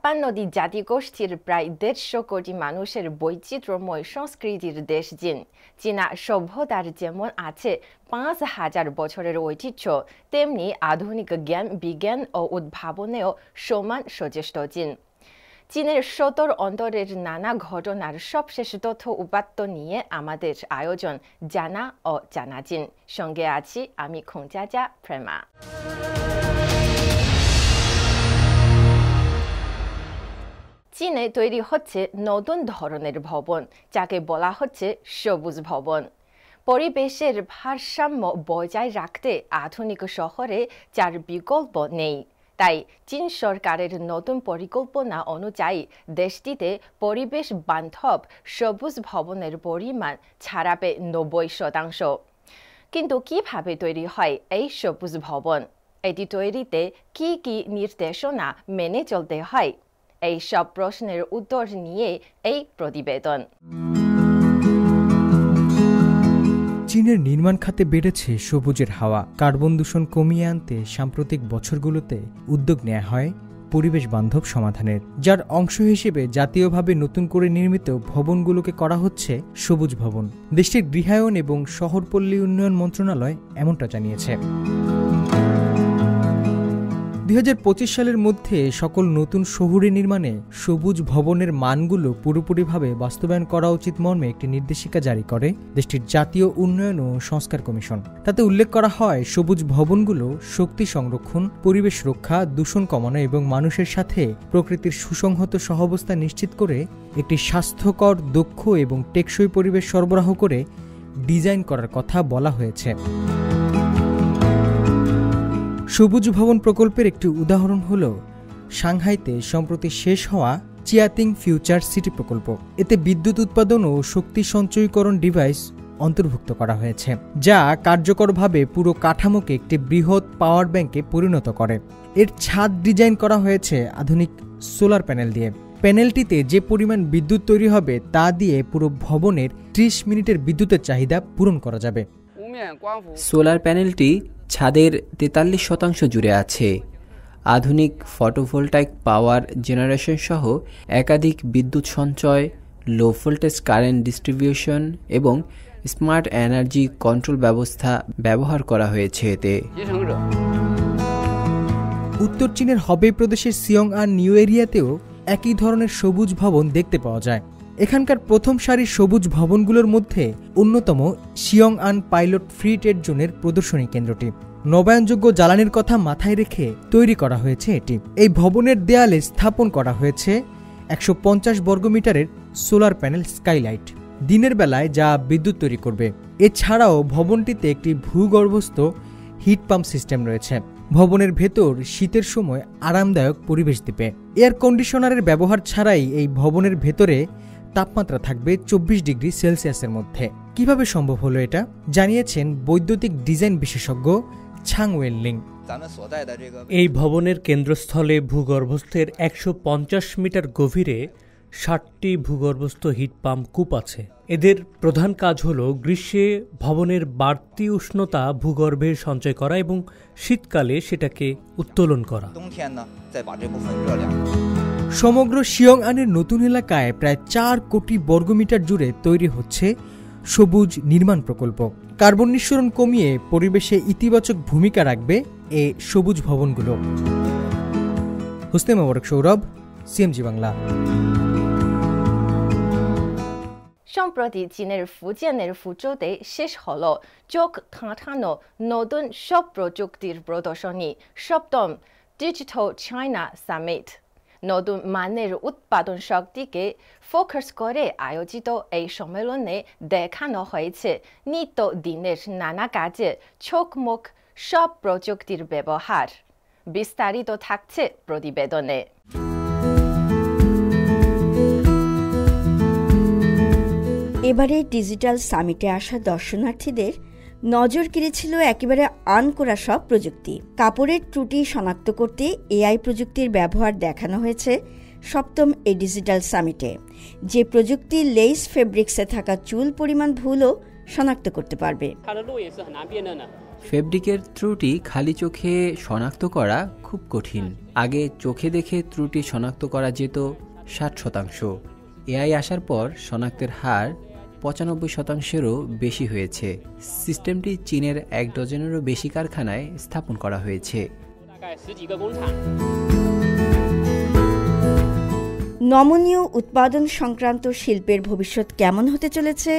53টি জাতিগোষ্ঠীর প্রায় 150 কোটি মানুষের বৈচিত্র্যময় সংস্কৃতির দেশ চীন। চীনা সভ্যতার যেমন আছে 5000 বছরের ঐতিহ্য, তেমনি আধুনিক জ্ঞান বিজ্ঞান ও উদ্ভাবনেও সমান সচেষ্ট চীন। চীনের সত্তর অন্তরের নানা ঘটনার সবশেষ তথ্য উপাত্ত নিয়ে আমাদের আয়োজন জানা ও জানা চীন। সঙ্গে আছি আমি খোংজাজা প্রেমা। চীনে তৈরি হচ্ছে নতুন ধরনের ভবন, যাকে বলা হচ্ছে সবুজ ভবন। পরিবেশের ভারসাম্য বজায় রাখতে আধুনিক শহরে যার বিকল্প নেই। তাই চীন সরকারের নতুন পরিকল্পনা অনুযায়ী দেশটিতে পরিবেশ বান্ধব সবুজ ভবনের পরিমাণ ছাড়াবে 90%। কিন্তু কিভাবে তৈরি হয় এই সবুজ ভবন? এটি তৈরিতে কি কি নির্দেশনা মেনে চলতে হয়? এই সব প্রশ্নের উত্তর নিয়ে এই প্রতিবেদন। চীনের নির্মাণ খাতে বেড়েছে সবুজের হাওয়া। কার্বন দূষণ কমিয়ে আনতে সাম্প্রতিক বছরগুলোতে উদ্যোগ নেওয়া হয় পরিবেশ বান্ধব সমাধানের, যার অংশ হিসেবে জাতীয়ভাবে নতুন করে নির্মিত ভবনগুলোকে করা হচ্ছে সবুজ ভবন। দেশটির গৃহায়ন এবং শহরপল্লী উন্নয়ন মন্ত্রণালয় এমনটা জানিয়েছে। 2025 সালের মধ্যে সকল নতুন শহুরে নির্মাণে সবুজ ভবনের মানগুলো পুরোপুরিভাবে বাস্তবায়ন করা উচিত মর্মে একটি নির্দেশিকা জারি করে দেশটির জাতীয় উন্নয়ন ও সংস্কার কমিশন। তাতে উল্লেখ করা হয়, সবুজ ভবনগুলো শক্তি সংরক্ষণ, পরিবেশ রক্ষা, দূষণ কমানো এবং মানুষের সাথে প্রকৃতির সুসংহত সহাবস্থান নিশ্চিত করে একটি স্বাস্থ্যকর, দক্ষ এবং টেকসই পরিবেশ সরবরাহ করে ডিজাইন করার কথা বলা হয়েছে। সবুজ ভবন প্রকল্পের একটি উদাহরণ হল সাংহাইতে সম্প্রতি শেষ হওয়া চিয়াতিং ফিউচার সিটি প্রকল্প। এতে বিদ্যুৎ উৎপাদন ও শক্তি সঞ্চয়ীকরণ ডিভাইস অন্তর্ভুক্ত করা হয়েছে, যা কার্যকরভাবে পুরো কাঠামোকে একটি বৃহৎ পাওয়ার ব্যাংকে পরিণত করে। এর ছাদ ডিজাইন করা হয়েছে আধুনিক সোলার প্যানেল দিয়ে। প্যানেলটিতে যে পরিমাণ বিদ্যুৎ তৈরি হবে তা দিয়ে পুরো ভবনের 30 মিনিটের বিদ্যুতের চাহিদা পূরণ করা যাবে। সোলার প্যানেলটি ছাদের 43% জুড়ে আছে। আধুনিক ফটোভোল্টাইক পাওয়ার জেনারেশন সহ একাধিক বিদ্যুৎ সঞ্চয়, লো ভোল্টেজ কারেন্ট ডিস্ট্রিবিউশন এবং স্মার্ট এনার্জি কন্ট্রোল ব্যবস্থা ব্যবহার করা হয়েছে এতে। উত্তর চীনের হবেই প্রদেশের সিয়ংআন নিউ এরিয়াতেও একই ধরনের সবুজ ভবন দেখতে পাওয়া যায়। এখানকার প্রথম সারির সবুজ ভবনগুলোর মধ্যে অন্যতম সিয়ংআন পাইলট ফ্রি ট্রেড জোনের প্রদর্শনী কেন্দ্রটি। নবায়নযোগ্য জ্বালানির কথা মাথায় রেখে তৈরি করা হয়েছে এটি। এই ভবনের দেয়ালে স্থাপন করা হয়েছে 150 বর্গমিটারের সোলার প্যানেল স্কাইলাইট, দিনের বেলায় যা বিদ্যুৎ তৈরি করবে। এছাড়াও ভবনটিতে একটি ভূগর্ভস্থ হিট পাম্প সিস্টেম রয়েছে। ভবনের ভেতর শীতের সময় আরামদায়ক পরিবেশ দিবে। এয়ার কন্ডিশনারের ব্যবহার ছাড়াই এই ভবনের ভেতরে তাপমাত্রা থাকবে 24 ডিগ্রি সেলসিয়াসের মধ্যে। কিভাবে সম্ভব হলো এটা জানিয়েছেন বৈদ্যুতিক ডিজাইন বিশেষজ্ঞ ছাং ওয়েনলিং। এই ভবনের কেন্দ্রস্থলে ভূগর্ভস্থের 150 মিটার গভীরে 60টি ভূগর্ভস্থ হিট পাম্প কূপ আছে। এদের প্রধান কাজ হল গ্রীষ্মে ভবনের বাড়তি উষ্ণতা ভূগর্ভে সঞ্চয় করা এবং শীতকালে সেটাকে উত্তোলন করা। সমগ্র সিয়ংআনের নতুন এলাকায় প্রায় 4 কোটি বর্গমিটার জুড়ে তৈরি হচ্ছে সবুজ নির্মাণ প্রকল্প। কার্বন নিঃসরণ কমিয়ে পরিবেশে ইতিবাচক ভূমিকা রাখবে এই সবুজ ভবনগুলো। হুসনে মোবারক সৌরভ, সিএমজি বাংলা। সম্প্রতি চীনের ফুজিয়ানের ফুচৌতে শেষ হল চোখ ধাঁধানো নতুন সব প্রযুক্তির প্রদর্শনী, 7ম ডিজিটাল চায়না সামিট। নতুন মানের উৎপাদন শক্তিকে ফোকাস করে আয়োজিত এই সম্মেলনে দেখানো হয়েছে নিত্যদিনের নানা কাজে চোখমুখ সব প্রযুক্তির ব্যবহার। বিস্তারিত থাকছে প্রতিবেদনে। এবারে ডিজিটাল সামিটে আসা দর্শনার্থীদের নজর কেড়েছিল একেবারে আনকোরা সব প্রযুক্তি। কাপড়ের ত্রুটি শনাক্ত করতে এআই প্রযুক্তির ব্যবহার দেখানো হয়েছে 7ম এই ডিজিটাল সামিটে। যে প্রযুক্তি লেস ফেব্রিক্সে থাকা চুল পরিমাণ ভুলও শনাক্ত করতে পারবে। ফেব্রিকের ত্রুটি খালি চোখে শনাক্ত করা খুব কঠিন। আগে চোখে দেখে ত্রুটি শনাক্ত করা যেত 60%। এআই আসার পর শনাক্তের হার 95%-এরও বেশি হয়েছে। সিস্টেমটি চীনের 1 ডজনেরও বেশি কারখানায় স্থাপন করা হয়েছে। নমনীয় উৎপাদন সংক্রান্ত শিল্পের ভবিষ্যৎ কেমন হতে চলেছে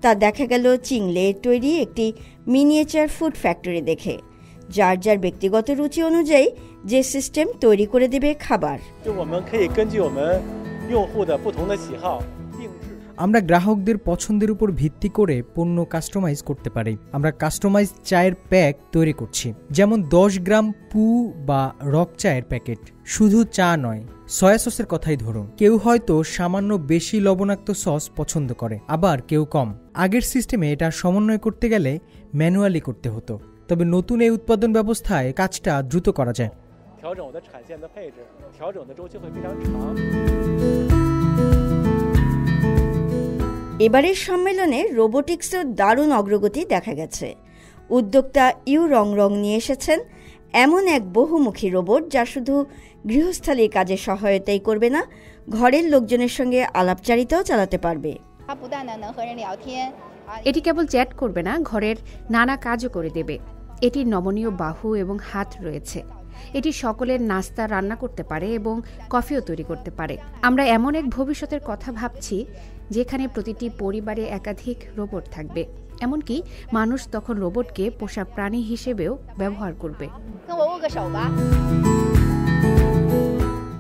তা দেখা গেল চিংলে তৈরি একটি মিনিয়েচার ফুড ফ্যাক্টরি দেখে, যার যার ব্যক্তিগত রুচি অনুযায়ী যে সিস্টেম তৈরি করে দেবে খাবার। আমরা গ্রাহকদের পছন্দের উপর ভিত্তি করে পণ্য কাস্টমাইজ করতে পারি। আমরা কাস্টমাইজ চায়ের প্যাক তৈরি করছি, যেমন 10 গ্রাম পু বা রক চায়ের প্যাকেট। শুধু চা নয়, সয়া সসের কথাই ধরুন। কেউ হয়তো সামান্য বেশি লবণাক্ত সস পছন্দ করে, আবার কেউ কম। আগের সিস্টেমে এটা সমন্বয় করতে গেলে ম্যানুয়ালি করতে হতো, তবে নতুন এই উৎপাদন ব্যবস্থায় কাজটা দ্রুত করা যায়। এবারের সম্মেলনে রোবোটিক্সের দারুণ অগ্রগতি দেখা গেছে। উদ্যোক্তা ইউ রং রং নিয়ে এসেছেন এমন এক বহুমুখী রোবট যা শুধু গৃহস্থালির কাজে সহায়তাই করবে না, ঘরের লোকজনের সঙ্গে আলাপচারিতাও চালাতে পারবে। এটি কেবল চ্যাট করবে না, ঘরের নানা কাজও করে দেবে। এটির নমনীয় বাহু এবং হাত রয়েছে। এটি সকলের নাস্তা রান্না করতে পারে এবং কফিও তৈরি করতে পারে। আমরা এমন এক ভবিষ্যতের কথা ভাবছি যেখানে প্রতিটি পরিবারে একাধিক রোবট থাকবে। এমনকি মানুষ তখন রোবটকে পোষা প্রাণী হিসেবেও ব্যবহার করবে।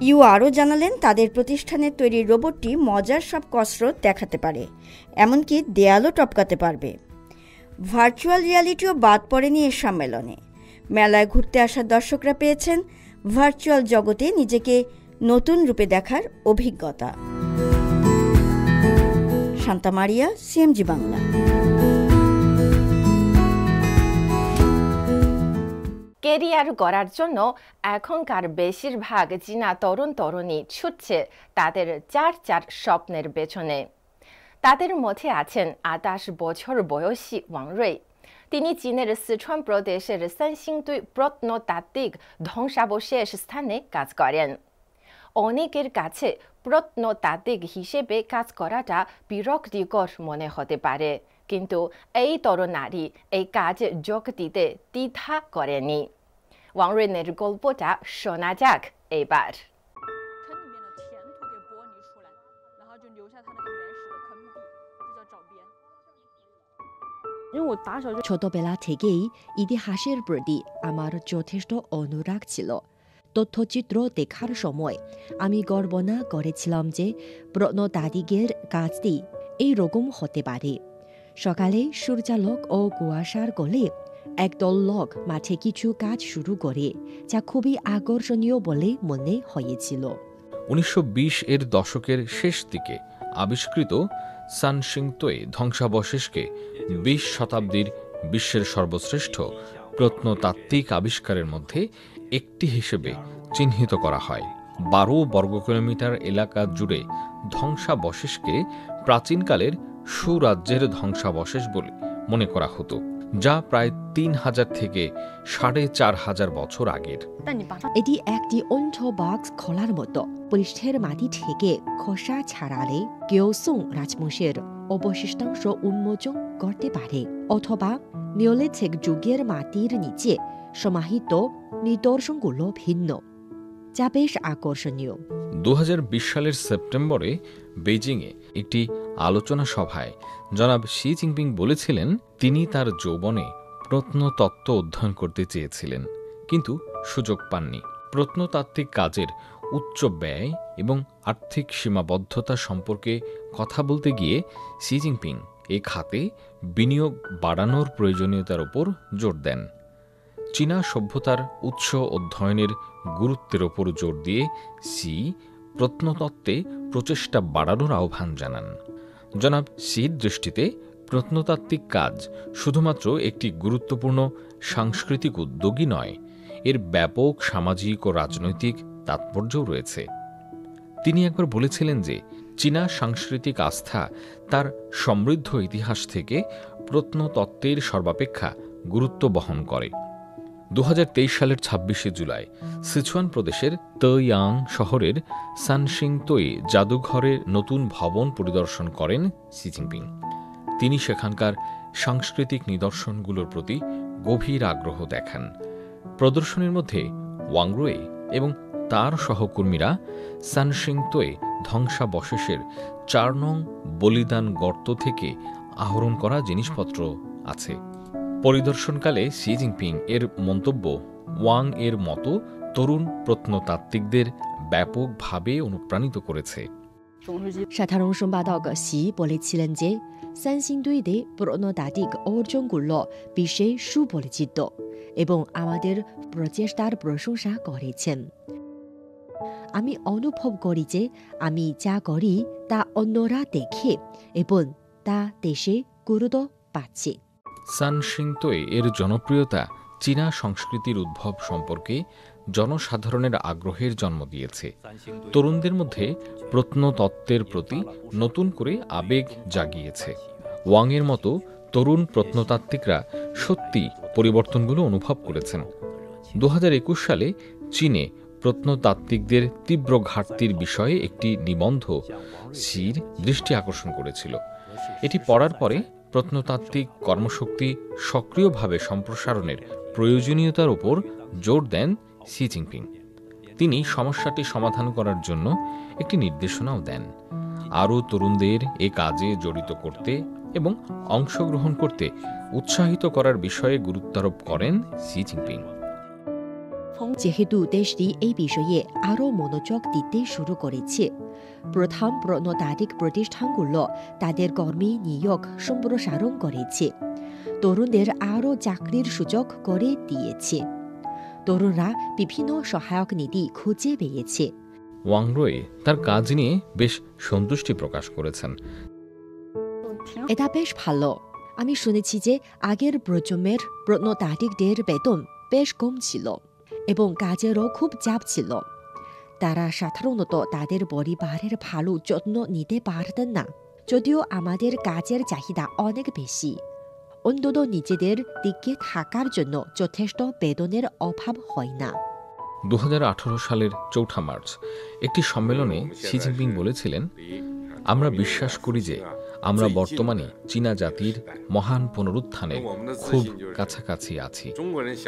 ইউ আরও জানালেন তাদের প্রতিষ্ঠানের তৈরি রোবটটি মজার সব কসরত দেখাতে পারে, এমনকি দেয়ালও টপকাতে পারবে। ভার্চুয়াল রিয়ালিটিও বাদ পড়েনি এর সম্মেলনে। মেলায় ঘুরতে আসা দর্শকরা পেয়েছেন ভার্চুয়াল জগতে নিজেকে নতুন রূপে দেখার অভিজ্ঞতা। শান্তা মারিয়া, সিএমজি বাংলা। কেরিয়ার গড়ার জন্য এখনকার বেশিরভাগ চীনা তরুণ তরুণী ছুটছে তাদের চার স্বপ্নের পেছনে। তাদের মধ্যে আছেন 28 বছর বয়সী ওয়াং রুই। তিনি চীনের সিচুয়ান প্রদেশের সানসিংতুই প্রত্নতাত্ত্বিক ধ্বংসাবশেষ স্থানে কাজ করেন। অনেকের কাছে প্রত্নতাত্ত্বিক হিসেবে কাজ করাটা বিরক্তিকর মনে হতে পারে, কিন্তু এই তরুণ নারী এই কাজে যোগ দিতে দ্বিধা করেনি। ওয়াং রুইনের গল্পটা শোনা যাক এবার। 因为我打小就 ছোটবেলা থেকেই ইতিহাসের প্রতি আমার যথেষ্ট অনুরাগ ছিল। তথ্যচিত্র দেখার সময় আমি গর্বনা করেছিলাম যে প্রত্নতাত্ত্বিকের কাজটি এইরকম হতে পারে। সকালে সূর্যালোক ও কুয়াশার কোলে একদল লোক মাঠে কিছু কাজ শুরু করে, যা খুবই আকর্ষণীয় বলে মনে হয়েছিল। 1920-এর দশকের শেষ দিকে আবিষ্কৃত সানসিংতুই ধ্বংসাবশেষকে 20 শতাব্দীর বিশ্বের সর্বশ্রেষ্ঠ প্রত্নতাত্ত্বিক আবিষ্কারের মধ্যে একটি হিসেবে চিহ্নিত করা হয়। 12 বর্গ কিলোমিটার এলাকা জুড়ে ধ্বংসাবশেষকে প্রাচীনকালের সুরাজ্যের ধ্বংসাবশেষ বলে মনে করা হতো, যা প্রায় 3000 থেকে 4500 বছর আগের। এটি একটি অন্তর্বাক্স খোলার মতো। পৃষ্ঠের মাটি থেকে খোসা ছাড়ালে গিয়োসুং রাজবংশের অবশিষ্টাংশ উন্মোচন করতে পারে, অথবা নিওলিথিক যুগের মাটির নিচে সমাহিত নিদর্শনগুলো ভিন্ন, যা বেশ আকর্ষণীয়। 2020 সালের সেপ্টেম্বরে বেইজিংয়ে একটি আলোচনা সভায় জনাব শি জিনপিং বলেছিলেন তিনি তার যৌবনে প্রত্নতত্ত্ব অধ্যয়ন করতে চেয়েছিলেন, কিন্তু সুযোগ পাননি। প্রত্নতাত্ত্বিক কাজের উচ্চ ব্যয় এবং আর্থিক সীমাবদ্ধতা সম্পর্কে কথা বলতে গিয়ে শি জিনপিং এ খাতে বিনিয়োগ বাড়ানোর প্রয়োজনীয়তার উপর জোর দেন। চীনা সভ্যতার উৎস অধ্যয়নের গুরুত্বের ওপর জোর দিয়ে শি প্রত্নতত্ত্বে প্রচেষ্টা বাড়ানোর আহ্বান জানান। জনাব শির দৃষ্টিতে প্রত্নতাত্ত্বিক কাজ শুধুমাত্র একটি গুরুত্বপূর্ণ সাংস্কৃতিক উদ্যোগই নয়, এর ব্যাপক সামাজিক ও রাজনৈতিক তাৎপর্যও রয়েছে। তিনি একবার বলেছিলেন যে চীনা সাংস্কৃতিক আস্থা তার সমৃদ্ধ ইতিহাস থেকে প্রত্নতত্ত্বের সর্বাপেক্ষা গুরুত্ব বহন করে। 2023 সালের 26শে জুলাই সিচুয়ান প্রদেশের তয়াং শহরের সানসিংতোয়ে জাদুঘরের নতুন ভবন পরিদর্শন করেন শি জিনপিং। তিনি সেখানকার সাংস্কৃতিক নিদর্শনগুলোর প্রতি গভীর আগ্রহ দেখান। প্রদর্শনীর মধ্যে ওয়াংরোয়ে এবং তার সহকর্মীরা সানসিংতোয়ে ধ্বংসাবশেষের 4 নং বলিদান গর্ত থেকে আহরণ করা জিনিসপত্র আছে। পরিদর্শনকালে শি জিনপিং এর মন্তব্য ওয়াং এর মতো তরুণ প্রত্নতাত্ত্বিকদের ব্যাপকভাবে অনুপ্রাণিত করেছে। 沙特龙松报道个西伯利奇人节，三星堆的প্রত্নতাত্ত্বিক অর্জনগুলো বিশ্বে সুপরিচিত এবং আমাদের প্রচেষ্টার প্রশংসা করেছেন। আমি অনুভব করি যে আমি যা করি তা অন্যরা দেখে এবং তা দেশে গুরুত্ব পাচ্ছে। সানসিংতোয়ে এর জনপ্রিয়তা চীনা সংস্কৃতির উদ্ভব সম্পর্কে জনসাধারণের আগ্রহের জন্ম দিয়েছে। তরুণদের মধ্যে প্রত্নতত্ত্বের প্রতি নতুন করে আবেগ জাগিয়েছে। ওয়াংয়ের মতো তরুণ প্রত্নতাত্ত্বিকরা সত্যি পরিবর্তনগুলো অনুভব করেছেন। 2021 সালে চীনে প্রত্নতাত্ত্বিকদের তীব্র ঘাটতির বিষয়ে একটি নিবন্ধ শির দৃষ্টি আকর্ষণ করেছিল। এটি পড়ার পরে প্রত্নতাত্ত্বিক কর্মশক্তি সক্রিয়ভাবে সম্প্রসারণের প্রয়োজনীয়তার উপর জোর দেন শি জিনপিং। তিনি সমস্যাটি সমাধান করার জন্য একটি নির্দেশনাও দেন, আরও তরুণদের এ কাজে জড়িত করতে এবং অংশগ্রহণ করতে উৎসাহিত করার বিষয়ে গুরুত্বারোপ করেন শি জিনপিং। যেহেতু দেশটি এই বিষয়ে আরও মনোযোগ দিতে শুরু করেছে, প্রথম প্রত্নতাত্ত্বিক প্রতিষ্ঠানগুলো তাদের কর্মী নিয়োগ সম্প্রসারণ করেছে, তরুণদের আরও চাকরির সুযোগ করে দিয়েছে। তরুণরা বিভিন্ন সহায়ক নীতি খুঁজে পেয়েছে। ওয়াংরোয়ে তার কাজ নিয়ে বেশ সন্তুষ্টি প্রকাশ করেছেন। এটা বেশ ভালো। আমি শুনেছি যে আগের প্রজন্মের প্রত্নতাত্ত্বিকদের বেতন বেশ কম ছিল এবং কাজেরও খুব চাপ ছিল। তারা সাধারণত তাদের পরিবারের ভালো যত্ন নিতে পারতেন না। যদিও আমাদের কাজের চাহিদা অনেক বেশি, অন্তত নিজেদের দিকে থাকার জন্য যথেষ্ট বেতনের অভাব হয় না। 2018 সালের 4 মার্চ একটি সম্মেলনে শি জিনপিং বলেছিলেন, আমরা বিশ্বাস করি যে আমরা বর্তমানে চীনা জাতির মহান পুনরুত্থানের খুব কাছাকাছি আছি।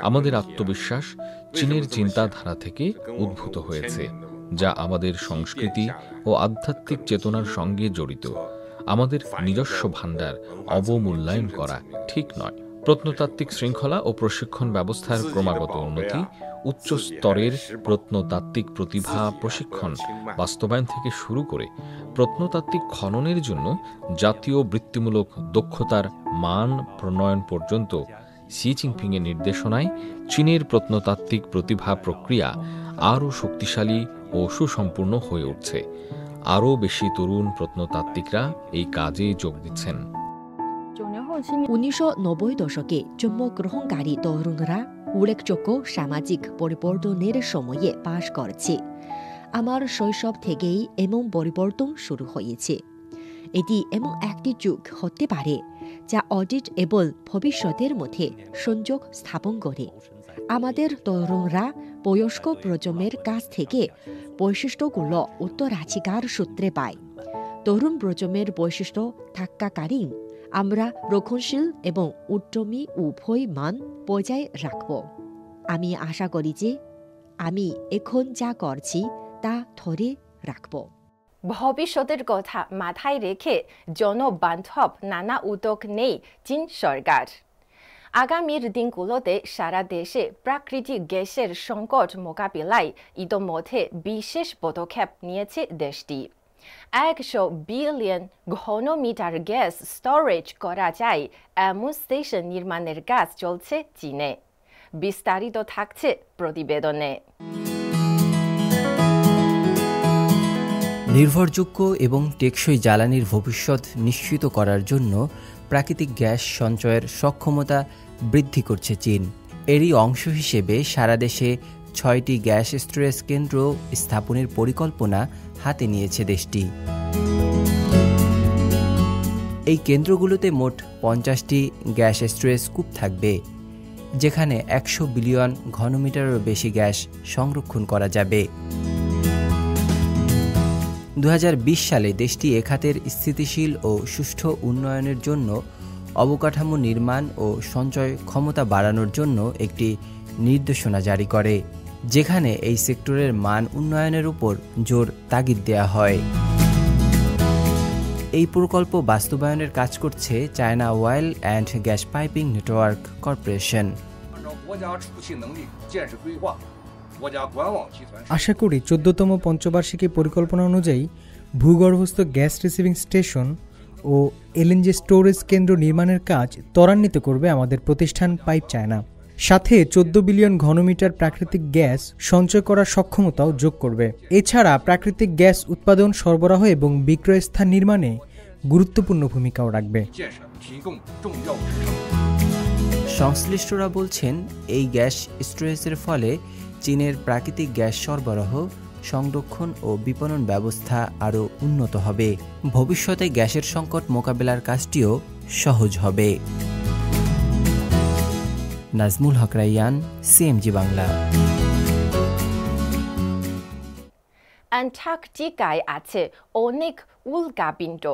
আমাদের আত্মবিশ্বাস চীনের চিন্তাধারা থেকে উদ্ভূত হয়েছে, যা আমাদের সংস্কৃতি ও আধ্যাত্মিক চেতনার সঙ্গে জড়িত। আমাদের নিজস্ব ভাণ্ডার অবমূল্যায়ন করা ঠিক নয়। প্রত্নতাত্ত্বিক শৃঙ্খলা ও প্রশিক্ষণ ব্যবস্থার ক্রমাগত উন্নতি, উচ্চ স্তরের প্রত্নতাত্ত্বিক প্রতিভা প্রশিক্ষণ বাস্তবায়ন থেকে শুরু করে প্রত্নতাত্ত্বিক খননের জন্য জাতীয় বৃত্তিমূলক দক্ষতার মান প্রণয়ন পর্যন্ত শি জিনপিংয়ের নির্দেশনায় চীনের প্রত্নতাত্ত্বিক প্রতিভা প্রক্রিয়া আরও শক্তিশালী ও সুসম্পূর্ণ হয়ে উঠছে। আরও বেশি তরুণ প্রত্নতাত্ত্বিকরা এই কাজে যোগ দিচ্ছেন। 1990 দশকে জন্মগ্রহণকারী তরুণরা উল্লেখযোগ্য সামাজিক পরিবর্তনের সময়ে বাস করছে। আমার শৈশব থেকেই এমন পরিবর্তন শুরু হয়েছে। এটি এমন একটি যুগ হতে পারে যা অতীত এবং ভবিষ্যতের মধ্যে সংযোগ স্থাপন করে। আমাদের তরুণরা বয়স্ক প্রজন্মের কাছ থেকে বৈশিষ্ট্যগুলো উত্তরাধিকার সূত্রে পায়। তরুণ প্রজন্মের বৈশিষ্ট্য থাকাকালীন আমরা রক্ষণশীল এবং উদ্যমী উভয় মান বজায় রাখব। আমি আশা করি যে আমি এখন যা করছি তা ধরে রাখব। ভবিষ্যতের কথা মাথায় রেখে জনবান্ধব নানা উদ্যোগ নেই চীন সরকার। আগামীর দিনগুলোতে সারা দেশে প্রাকৃতিক গ্যাসের সংকট মোকাবিলায় ইতোমধ্যে বিশেষ পদক্ষেপ নিয়েছে দেশটি। 100 বিলিয়ন ঘনমিটার গ্যাস স্টোরেজ করা যায় এমন স্টেশন নির্মাণের কাজ চলছে চীনে। বিস্তারিত থাকছে প্রতিবেদনে। নির্ভরযোগ্য এবং টেকসই জ্বালানির ভবিষ্যৎ নিশ্চিত করার জন্য প্রাকৃতিক গ্যাস সঞ্চয়ের সক্ষমতা বৃদ্ধি করছে চীন। এরই অংশ হিসেবে সারা দেশে 6টি গ্যাস স্টোরেজ কেন্দ্র স্থাপনের পরিকল্পনা হাতে নিয়েছে দেশটি। এই কেন্দ্রগুলোতে মোট 50টি গ্যাস স্টোরেজ কূপ থাকবে, যেখানে 100 বিলিয়ন ঘনমিটারেরও বেশি গ্যাস সংরক্ষণ করা যাবে। 2020 সালে দেশটি এ খাতের স্থিতিশীল ও সুষ্ঠু উন্নয়নের জন্য অবকাঠামো নির্মাণ ও সঞ্চয় ক্ষমতা বাড়ানোর জন্য একটি নির্দেশনা জারি করে, যেখানে এই সেক্টরের মান উন্নয়নের উপর জোর তাগিদ দেওয়া হয়। এই প্রকল্প বাস্তবায়নের কাজ করছে China oil and gas piping network corporation. আশা করি 14তম পঞ্চবার্ষিকী পরিকল্পনা অনুযায়ী ভূগর্ভস্থ গ্যাস রিসিভিং স্টেশন ও এলএনজি স্টোরেজ কেন্দ্র নির্মাণের কাজ ত্বরান্বিত করবে আমাদের প্রতিষ্ঠান পাইপ চায়না। সাথে 14 বিলিয়ন ঘনমিটার প্রাকৃতিক গ্যাস সঞ্চয় করার সক্ষমতাও যোগ করবে। এছাড়া প্রাকৃতিক গ্যাস উৎপাদন, সরবরাহ এবং বিক্রয় স্থান নির্মাণে গুরুত্বপূর্ণ ভূমিকাও রাখবে। সংশ্লিষ্টরা বলছেন, এই গ্যাস স্টোরেজের ফলে চীনের প্রাকৃতিক গ্যাস সরবরাহ, সংরক্ষণ ও বিপণন ব্যবস্থা আরও উন্নত হবে। ভবিষ্যতে গ্যাসের সংকট মোকাবেলার কাজটিও সহজ হবে। নাজমুল হক রাইয়ান, সিএমজি বাংলা। অ্যান্টার্কটিকায় আছে অনেক উল্কাপিণ্ড।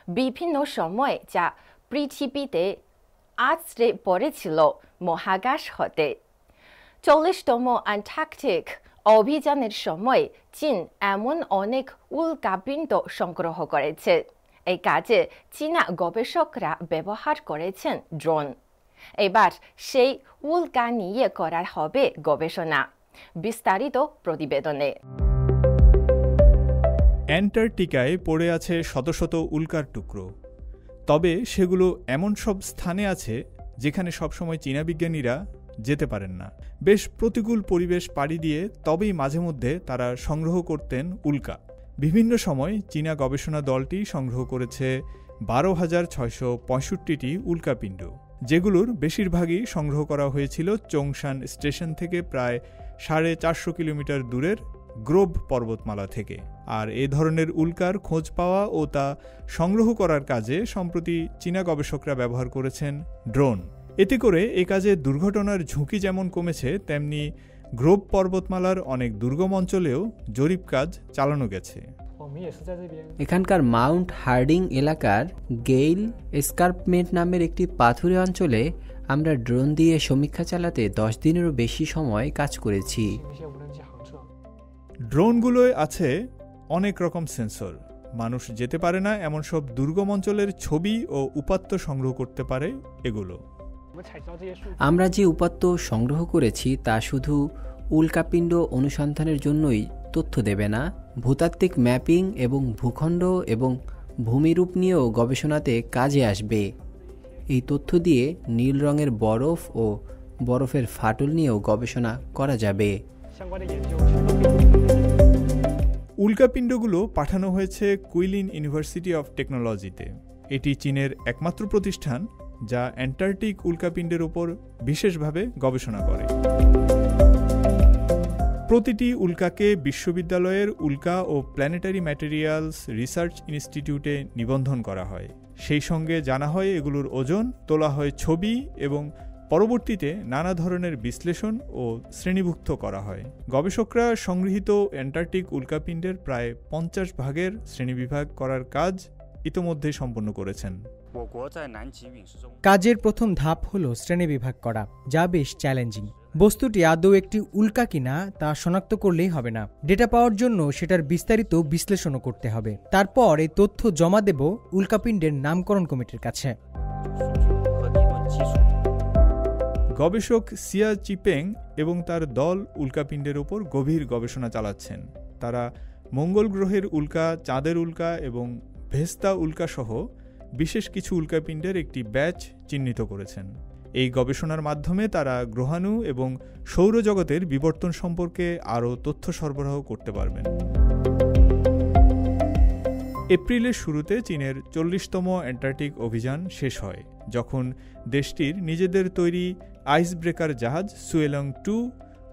বিভিন্ন সময় যা পৃথিবীতে আছড়ে পড়েছিল মহাকাশ হতে। 40তম অ্যান্টার্কটিক অভিযানের সময় চীন এমন অনেক উল্কাপিণ্ড সংগ্রহ করেছে। এই কাজে চীনা গবেষকরা ব্যবহার করেছেন ড্রোন। এবার সেই উল্কা নিয়ে করা হবে গবেষণা। বিস্তারিত প্রতিবেদনে। অ্যান্টার্কটিকায় পড়ে আছে শত শত উল্কার টুকরো। তবে সেগুলো এমন সব স্থানে আছে যেখানে সবসময় চীনা বিজ্ঞানীরা যেতে পারেন না। বেশ প্রতিকূল পরিবেশ পাড়ি দিয়ে তবেই মাঝে মধ্যে তারা সংগ্রহ করতেন উল্কা। বিভিন্ন সময় চীনা গবেষণা দলটি সংগ্রহ করেছে 12,665টি উল্কাপিণ্ড, যেগুলোর বেশিরভাগই সংগ্রহ করা হয়েছিল চংশান স্টেশন থেকে প্রায় 450 কিলোমিটার দূরের গ্রোভ পর্বতমালা থেকে। আর এ ধরনের উল্কার খোঁজ পাওয়া ও তা সংগ্রহ করার কাজে সম্প্রতি চীনা গবেষকরা ব্যবহার করেছেন ড্রোন। এতে করে এ কাজে দুর্ঘটনার ঝুঁকি যেমন কমেছে, তেমনি গ্রোভ পর্বতমালার অনেক দুর্গম অঞ্চলেও জরিপ কাজ চালানো গেছে। এখানকার মাউন্ট হার্ডিং এলাকার গেইল এসকার্পমেন্ট নামের একটি পাথুরে অঞ্চলে আমরা ড্রোন দিয়ে সমীক্ষা চালাতে 10 দিনেরও বেশি সময় কাজ করেছি। ড্রোনগুলোয় আছে অনেক রকম সেন্সর। মানুষ যেতে পারে না এমন সব দুর্গম অঞ্চলের ছবি ও উপাত্ত সংগ্রহ করতে পারে এগুলো। আমরা যে উপাত্ত সংগ্রহ করেছি তা শুধু উল্কাপিণ্ড অনুসন্ধানের জন্যই তথ্য দেবে না, ভূতাত্ত্বিক ম্যাপিং এবং ভূখণ্ড এবং ভূমিরূপ নিয়েও গবেষণাতে কাজে আসবে। এই তথ্য দিয়ে নীল রঙের বরফ ও বরফের ফাটল নিয়েও গবেষণা করা যাবে। উল্কাপিণ্ডগুলো পাঠানো হয়েছে কুইলিন ইউনিভার্সিটি অফ টেকনোলজিতে। এটি চীনের একমাত্র প্রতিষ্ঠান যা অ্যান্টার্কটিক উল্কাপিণ্ডের উপর বিশেষভাবে গবেষণা করে। প্রতিটি উল্কাকে বিশ্ববিদ্যালয়ের উল্কা ও প্ল্যানেটারি ম্যাটেরিয়ালস রিসার্চ ইনস্টিটিউটে নিবন্ধন করা হয়। সেই সঙ্গে জানা হয় এগুলোর ওজন, তোলা হয় ছবি এবং পরবর্তীতে নানা ধরনের বিশ্লেষণ ও শ্রেণীভুক্ত করা হয়। গবেষকরা সংগৃহীত অ্যান্টার্কটিক উল্কাপিণ্ডের প্রায় 50 ভাগের শ্রেণীবিভাগ করার কাজ ইতোমধ্যে সম্পন্ন করেছেন। কাজের প্রথম ধাপ হল শ্রেণীবিভাগ করা, যা বেশ চ্যালেঞ্জিং। বস্তুটি আদৌ একটি উল্কা কিনা তা শনাক্ত করলেই হবে না, ডেটা পাওয়ার জন্য সেটার বিস্তারিত বিশ্লেষণও করতে হবে। তারপর এই তথ্য জমা দেব উল্কাপিণ্ডের নামকরণ কমিটির কাছে। গবেষক সিয়া চিপেং এবং তার দল উল্কাপিণ্ডের ওপর গভীর গবেষণা চালাচ্ছেন। তারা মঙ্গল গ্রহের উল্কা, চাঁদের উল্কা এবং ভেস্তা উল্কা সহ বিশেষ কিছু উল্কাপিণ্ডের একটি ব্যাচ চিহ্নিত করেছেন। এই গবেষণার মাধ্যমে তারা গ্রহাণু এবং সৌরজগতের বিবর্তন সম্পর্কে আরও তথ্য সরবরাহ করতে পারবেন। এপ্রিলের শুরুতে চীনের 40তম অ্যান্টার্কটিক অভিযান শেষ হয়, যখন দেশটির নিজেদের তৈরি আইস ব্রেকার জাহাজ সুয়েলং 2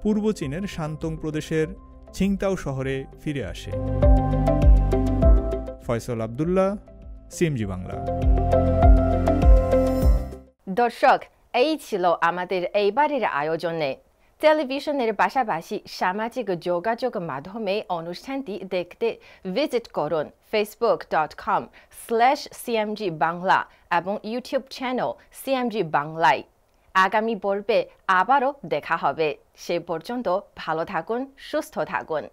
পূর্ব চীনের শান্তং প্রদেশের ছিংতাও শহরে ফিরে আসে। ফয়সাল আবদুল্লাহ, সিএমজি বাংলা। দর্শক, এই ছিল আমাদের এইবারের আয়োজনে। টেলিভিশনের পাশাপাশি সামাজিক যোগাযোগ মাধ্যমে অনুষ্ঠানটি দেখতে ভিজিট করুন facebook.com/cmg বাংলা এবং ইউটিউব চ্যানেল CMG বাংলায়। আগামী পর্বে আবারও দেখা হবে। সে পর্যন্ত ভালো থাকুন, সুস্থ থাকুন।